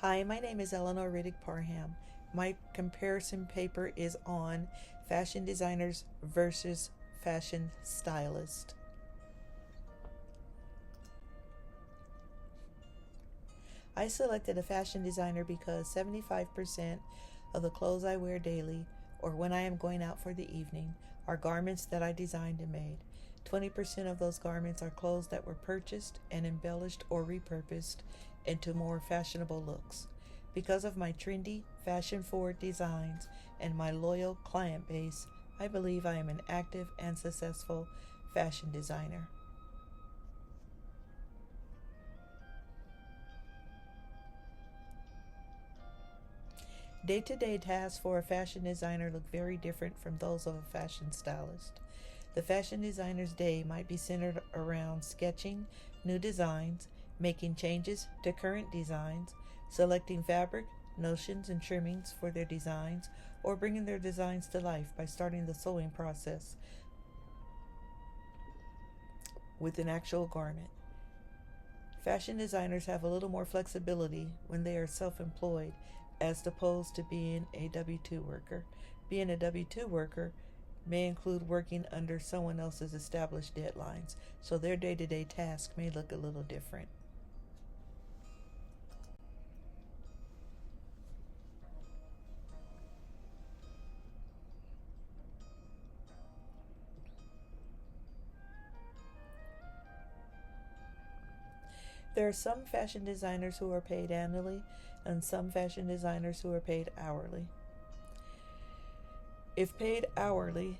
Hi, my name is Eleanor Riddick Parham. My comparison paper is on fashion designers versus fashion stylist. I selected a fashion designer because 75% of the clothes I wear daily or when I am going out for the evening are garments that I designed and made. 20% of those garments are clothes that were purchased and embellished or repurposed into more fashionable looks. Because of my trendy, fashion forward designs and my loyal client base, I believe I am an active and successful fashion designer. Day-to-day tasks for a fashion designer look very different from those of a fashion stylist. The fashion designer's day might be centered around sketching new designs, making changes to current designs, selecting fabric, notions, and trimmings for their designs, or bringing their designs to life by starting the sewing process with an actual garment. Fashion designers have a little more flexibility when they are self-employed as opposed to being a W-2 worker. Being a W-2 worker may include working under someone else's established deadlines, so their day-to-day tasks may look a little different. There are some fashion designers who are paid annually and some fashion designers who are paid hourly. If paid hourly,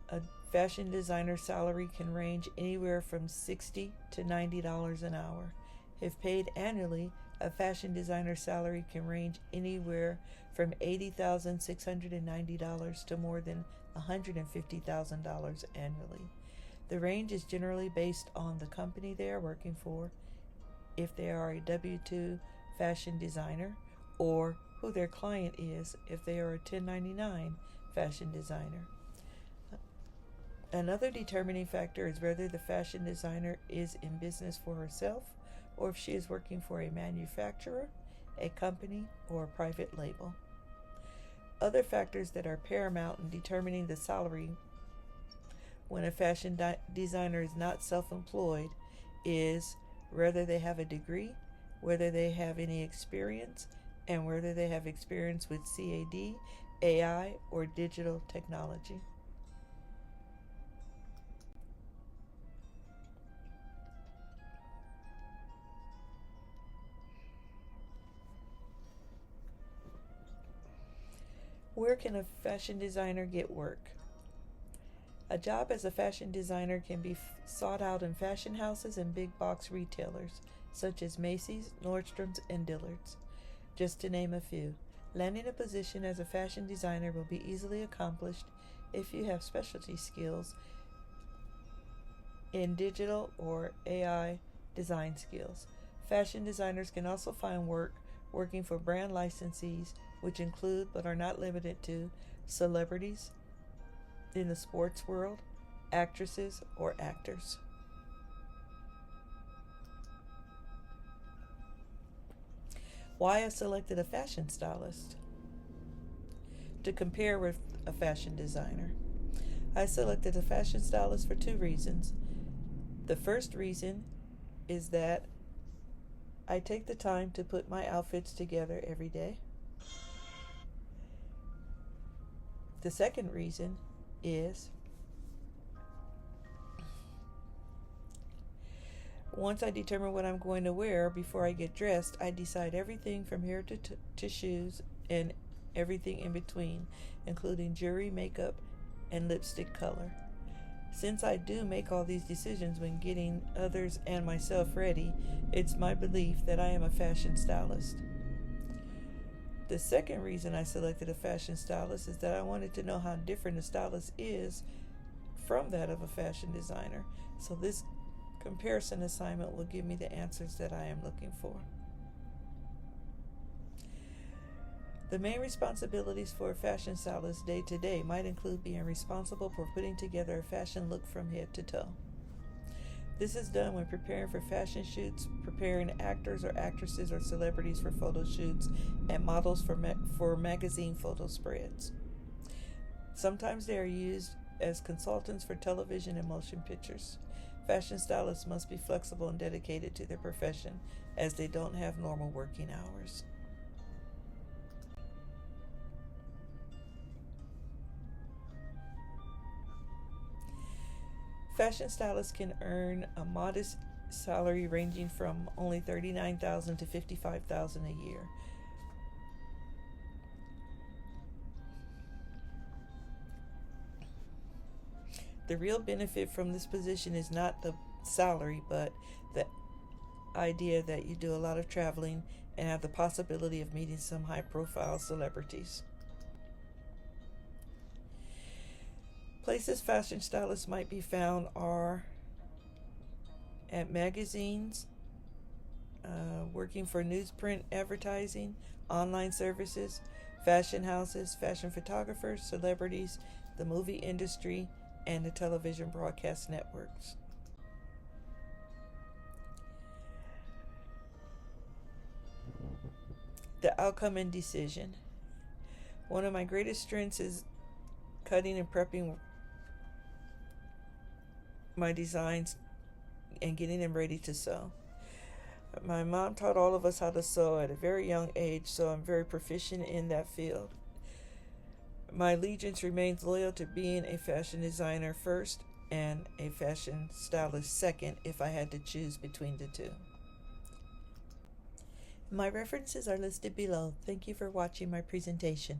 a fashion designer's salary can range anywhere from $60 to $90 an hour. If paid annually, a fashion designer's salary can range anywhere from $80,690 to more than $150,000 annually. The range is generally based on the company they are working for, if they are a W-2 fashion designer, or who their client is if they are a 1099 fashion designer. Another determining factor is whether the fashion designer is in business for herself or if she is working for a manufacturer, a company, or a private label. Other factors that are paramount in determining the salary when a fashion designer is not self-employed is whether they have a degree, whether they have any experience, and whether they have experience with CAD, AI, or digital technology. Where can a fashion designer get work? A job as a fashion designer can be sought out in fashion houses and big box retailers, such as Macy's, Nordstrom's, and Dillard's, just to name a few. Landing a position as a fashion designer will be easily accomplished if you have specialty skills in digital or AI design skills. Fashion designers can also find work working for brand licensees, which include but are not limited to celebrities in the sports world, actresses, or actors. Why I selected a fashion stylist? To compare with a fashion designer. I selected a fashion stylist for two reasons. The first reason is that I take the time to put my outfits together every day. The second reason is once I determine what I'm going to wear before I get dressed, I decide everything from hair to shoes and everything in between, including jewelry, makeup, and lipstick color. Since I do make all these decisions when getting others and myself ready, it's my belief that I am a fashion stylist. The second reason I selected a fashion stylist is that I wanted to know how different a stylist is from that of a fashion designer. So this comparison assignment will give me the answers that I am looking for. The main responsibilities for a fashion stylist day to day might include being responsible for putting together a fashion look from head to toe. This is done when preparing for fashion shoots, preparing actors or actresses or celebrities for photo shoots, and models for magazine photo spreads. Sometimes they are used as consultants for television and motion pictures. Fashion stylists must be flexible and dedicated to their profession, as they don't have normal working hours. Fashion stylists can earn a modest salary ranging from only $39,000 to $55,000 a year. The real benefit from this position is not the salary, but the idea that you do a lot of traveling and have the possibility of meeting some high profile celebrities. Places fashion stylists might be found are at magazines, working for newsprint advertising, online services, fashion houses, fashion photographers, celebrities, the movie industry, and the television broadcast networks. The outcome and decision. One of my greatest strengths is cutting and prepping my designs and getting them ready to sew. My mom taught all of us how to sew at a very young age, so I'm very proficient in that field. My allegiance remains loyal to being a fashion designer first and a fashion stylist second if I had to choose between the two. My references are listed below. Thank you for watching my presentation.